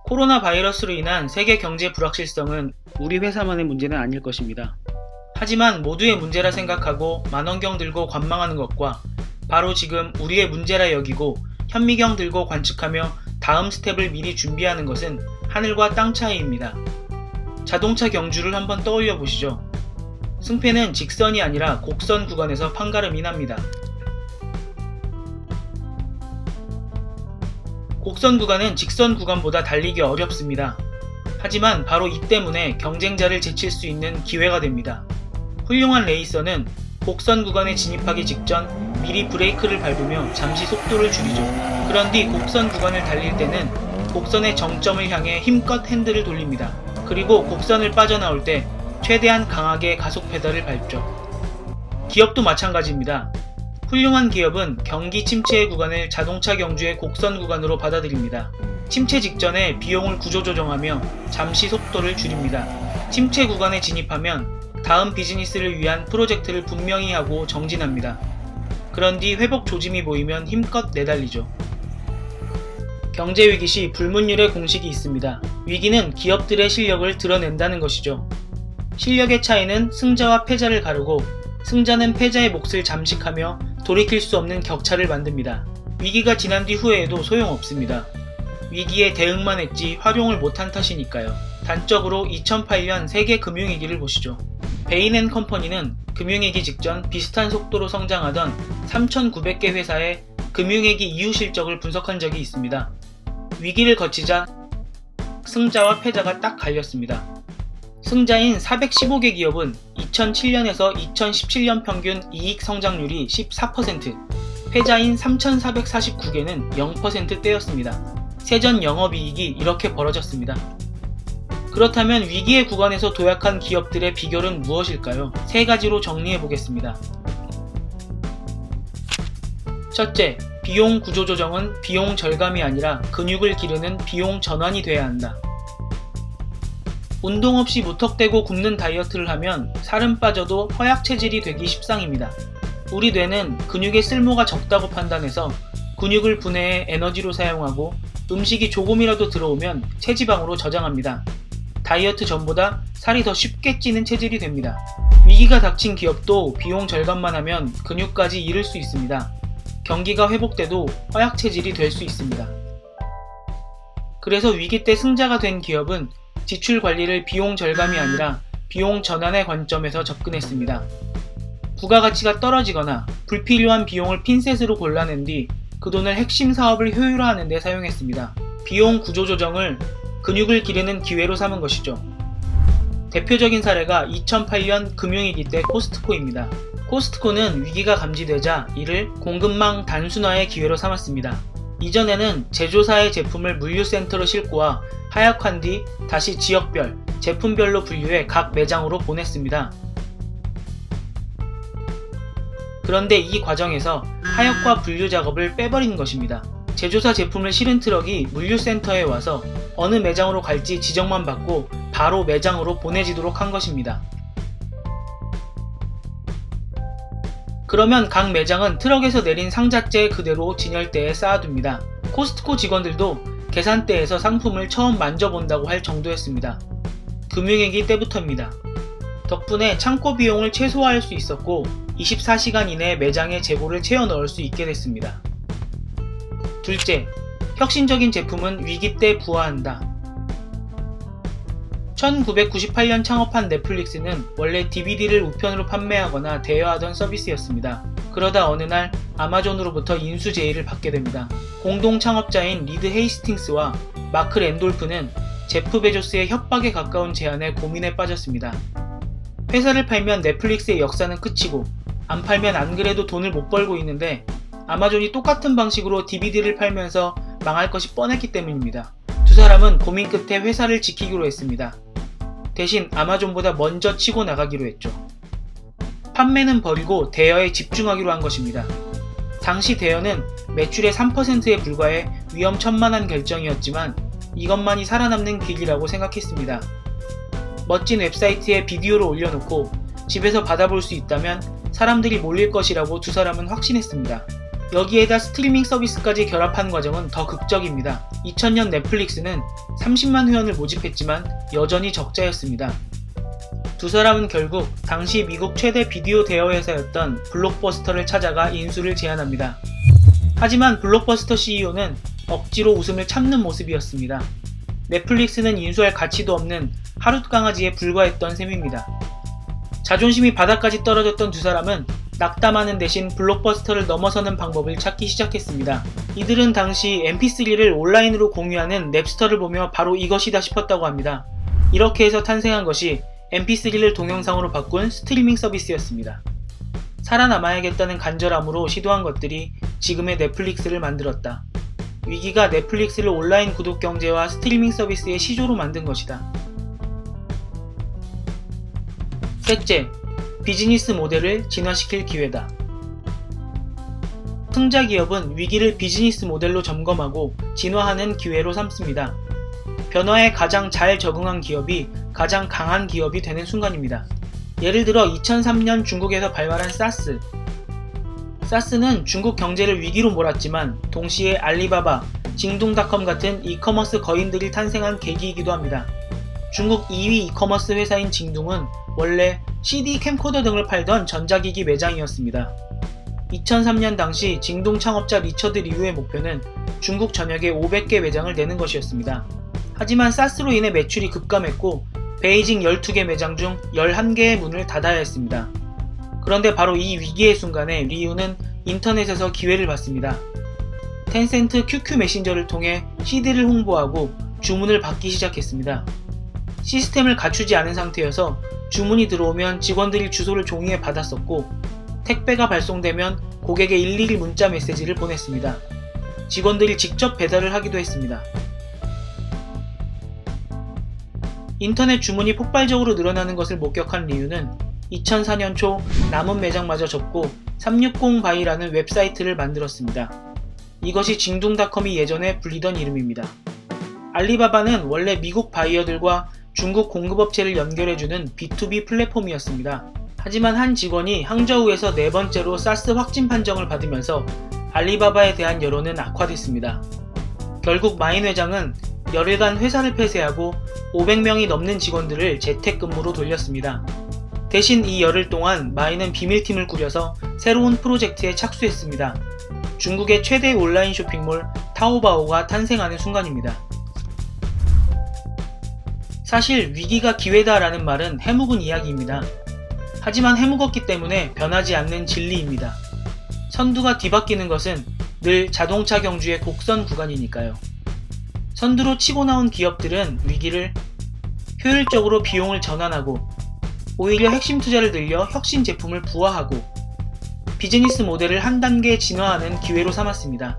코로나 바이러스로 인한 세계 경제 불확실성은 우리 회사만의 문제는 아닐 것입니다. 하지만 모두의 문제라 생각하고 만원경 들고 관망하는 것과 바로 지금 우리의 문제라 여기고 현미경 들고 관측하며 다음 스텝을 미리 준비하는 것은 하늘과 땅 차이입니다. 자동차 경주를 한번 떠올려 보시죠. 승패는 직선이 아니라 곡선 구간에서 판가름이 납니다. 곡선 구간은 직선 구간보다 달리기 어렵습니다. 하지만 바로 이 때문에 경쟁자를 제칠 수 있는 기회가 됩니다. 훌륭한 레이서는 곡선 구간에 진입하기 직전 미리 브레이크를 밟으며 잠시 속도를 줄이죠. 그런 뒤 곡선 구간을 달릴 때는 곡선의 정점을 향해 힘껏 핸들을 돌립니다. 그리고 곡선을 빠져나올 때 최대한 강하게 가속 페달을 밟죠. 기업도 마찬가지입니다. 훌륭한 기업은 경기 침체의 구간을 자동차 경주의 곡선 구간으로 받아들입니다. 침체 직전에 비용을 구조조정하며 잠시 속도를 줄입니다. 침체 구간에 진입하면 다음 비즈니스를 위한 프로젝트를 분명히 하고 정진합니다. 그런 뒤 회복 조짐이 보이면 힘껏 내달리죠. 경제위기 시 불문율의 공식이 있습니다. 위기는 기업들의 실력을 드러낸다는 것이죠. 실력의 차이는 승자와 패자를 가르고 승자는 패자의 몫을 잠식하며 돌이킬 수 없는 격차를 만듭니다. 위기가 지난 뒤 후회해도 소용없습니다. 위기에 대응만 했지 활용을 못한 탓이니까요. 단적으로 2008년 세계 금융위기를 보시죠. 베인앤컴퍼니는 금융위기 직전 비슷한 속도로 성장하던 3,900개 회사의 금융위기 이후 실적을 분석한 적이 있습니다. 위기를 거치자 승자와 패자가 딱 갈렸습니다. 승자인 415개 기업은 2007년에서 2017년 평균 이익 성장률이 14%, 패자인 3,449개는 0%대였습니다. 세전 영업이익이 이렇게 벌어졌습니다. 그렇다면 위기의 구간에서 도약한 기업들의 비결은 무엇일까요? 세 가지로 정리해 보겠습니다. 첫째, 비용 구조 조정은 비용 절감이 아니라 근육을 기르는 비용 전환이 돼야 한다. 운동 없이 무턱대고 굶는 다이어트를 하면 살은 빠져도 허약 체질이 되기 십상입니다. 우리 뇌는 근육의 쓸모가 적다고 판단해서 근육을 분해해 에너지로 사용하고 음식이 조금이라도 들어오면 체지방으로 저장합니다. 다이어트 전보다 살이 더 쉽게 찌는 체질이 됩니다. 위기가 닥친 기업도 비용 절감만 하면 근육까지 잃을 수 있습니다. 경기가 회복돼도 허약 체질이 될 수 있습니다. 그래서 위기 때 승자가 된 기업은 지출 관리를 비용 절감이 아니라 비용 전환의 관점에서 접근했습니다. 부가가치가 떨어지거나 불필요한 비용을 핀셋으로 골라낸 뒤 그 돈을 핵심 사업을 효율화하는 데 사용했습니다. 비용 구조 조정을 근육을 기르는 기회로 삼은 것이죠. 대표적인 사례가 2008년 금융위기 때 코스트코입니다. 코스트코는 위기가 감지되자 이를 공급망 단순화의 기회로 삼았습니다. 이전에는 제조사의 제품을 물류센터로 싣고 와 하역한 뒤 다시 지역별, 제품별로 분류해 각 매장으로 보냈습니다. 그런데 이 과정에서 하역과 분류 작업을 빼버린 것입니다. 제조사 제품을 실은 트럭이 물류센터에 와서 어느 매장으로 갈지 지정만 받고 바로 매장으로 보내지도록 한 것입니다. 그러면 각 매장은 트럭에서 내린 상자째 그대로 진열대에 쌓아둡니다. 코스트코 직원들도 계산대에서 상품을 처음 만져본다고 할 정도였습니다. 금융위기 때부터입니다. 덕분에 창고 비용을 최소화할 수 있었고 24시간 이내에 매장에 재고를 채워 넣을 수 있게 됐습니다. 둘째, 혁신적인 제품은 위기 때 부화한다. 1998년 창업한 넷플릭스는 원래 DVD를 우편으로 판매하거나 대여하던 서비스였습니다. 그러다 어느 날 아마존으로부터 인수 제의를 받게 됩니다. 공동 창업자인 리드 헤이스팅스와 마크 랜돌프는 제프 베조스의 협박에 가까운 제안에 고민에 빠졌습니다. 회사를 팔면 넷플릭스의 역사는 끝이고 안 팔면 안 그래도 돈을 못 벌고 있는데 아마존이 똑같은 방식으로 DVD를 팔면서 망할 것이 뻔했기 때문입니다. 두 사람은 고민 끝에 회사를 지키기로 했습니다. 대신 아마존보다 먼저 치고 나가기로 했죠. 판매는 버리고 대여에 집중하기로 한 것입니다. 당시 대여는 매출의 3%에 불과해 위험천만한 결정이었지만 이것만이 살아남는 길이라고 생각했습니다. 멋진 웹사이트에 비디오를 올려놓고 집에서 받아볼 수 있다면 사람들이 몰릴 것이라고 두 사람은 확신했습니다. 여기에다 스트리밍 서비스까지 결합한 과정은 더 극적입니다. 2000년 넷플릭스는 30만 회원을 모집했지만 여전히 적자였습니다. 두 사람은 결국 당시 미국 최대 비디오 대여 회사였던 블록버스터를 찾아가 인수를 제안합니다. 하지만 블록버스터 CEO는 억지로 웃음을 참는 모습이었습니다. 넷플릭스는 인수할 가치도 없는 하룻강아지에 불과했던 셈입니다. 자존심이 바닥까지 떨어졌던 두 사람은 낙담하는 대신 블록버스터를 넘어서는 방법을 찾기 시작했습니다. 이들은 당시 mp3를 온라인으로 공유하는 냅스터를 보며 바로 이것이다 싶었다고 합니다. 이렇게 해서 탄생한 것이 mp3를 동영상으로 바꾼 스트리밍 서비스였습니다. 살아남아야겠다는 간절함으로 시도한 것들이 지금의 넷플릭스를 만들었다. 위기가 넷플릭스를 온라인 구독 경제와 스트리밍 서비스의 시조로 만든 것이다. 셋째, 비즈니스 모델을 진화시킬 기회다. 승자 기업은 위기를 비즈니스 모델로 점검하고 진화하는 기회로 삼습니다. 변화에 가장 잘 적응한 기업이 가장 강한 기업이 되는 순간입니다. 예를 들어 2003년 중국에서 발발한 사스. 사스는 중국 경제를 위기로 몰았지만 동시에 알리바바, 징동닷컴 같은 이커머스 거인들이 탄생한 계기이기도 합니다. 중국 2위 이커머스 회사인 징동은 원래 CD 캠코더 등을 팔던 전자기기 매장이었습니다. 2003년 당시 징동 창업자 리처드 리우의 목표는 중국 전역에 500개 매장을 내는 것이었습니다. 하지만 사스로 인해 매출이 급감했고 베이징 12개 매장 중 11개의 문을 닫아야 했습니다. 그런데 바로 이 위기의 순간에 리우는 인터넷에서 기회를 봤습니다. 텐센트 QQ 메신저를 통해 CD를 홍보하고 주문을 받기 시작했습니다. 시스템을 갖추지 않은 상태여서 주문이 들어오면 직원들이 주소를 종이에 받았었고 택배가 발송되면 고객에 일일이 문자 메시지를 보냈습니다. 직원들이 직접 배달을 하기도 했습니다. 인터넷 주문이 폭발적으로 늘어나는 것을 목격한 리우는 2004년 초 남은 매장마저 접고 360바이라는 웹사이트를 만들었습니다. 이것이 징동닷컴이 예전에 불리던 이름입니다. 알리바바는 원래 미국 바이어들과 중국 공급업체를 연결해주는 B2B 플랫폼이었습니다. 하지만 한 직원이 항저우에서 네 번째로 사스 확진 판정을 받으면서 알리바바에 대한 여론은 악화됐습니다. 결국 마인 회장은 열흘간 회사를 폐쇄하고 500명이 넘는 직원들을 재택근무로 돌렸습니다. 대신 이 열흘 동안 마인은 비밀팀을 꾸려서 새로운 프로젝트에 착수했습니다. 중국의 최대 온라인 쇼핑몰 타오바오가 탄생하는 순간입니다. 사실 위기가 기회다라는 말은 해묵은 이야기입니다. 하지만 해묵었기 때문에 변하지 않는 진리입니다. 선두가 뒤바뀌는 것은 늘 자동차 경주의 곡선 구간이니까요. 선두로 치고 나온 기업들은 위기를 효율적으로 비용을 전환하고 오히려 핵심 투자를 늘려 혁신 제품을 부화하고 비즈니스 모델을 한 단계 진화하는 기회로 삼았습니다.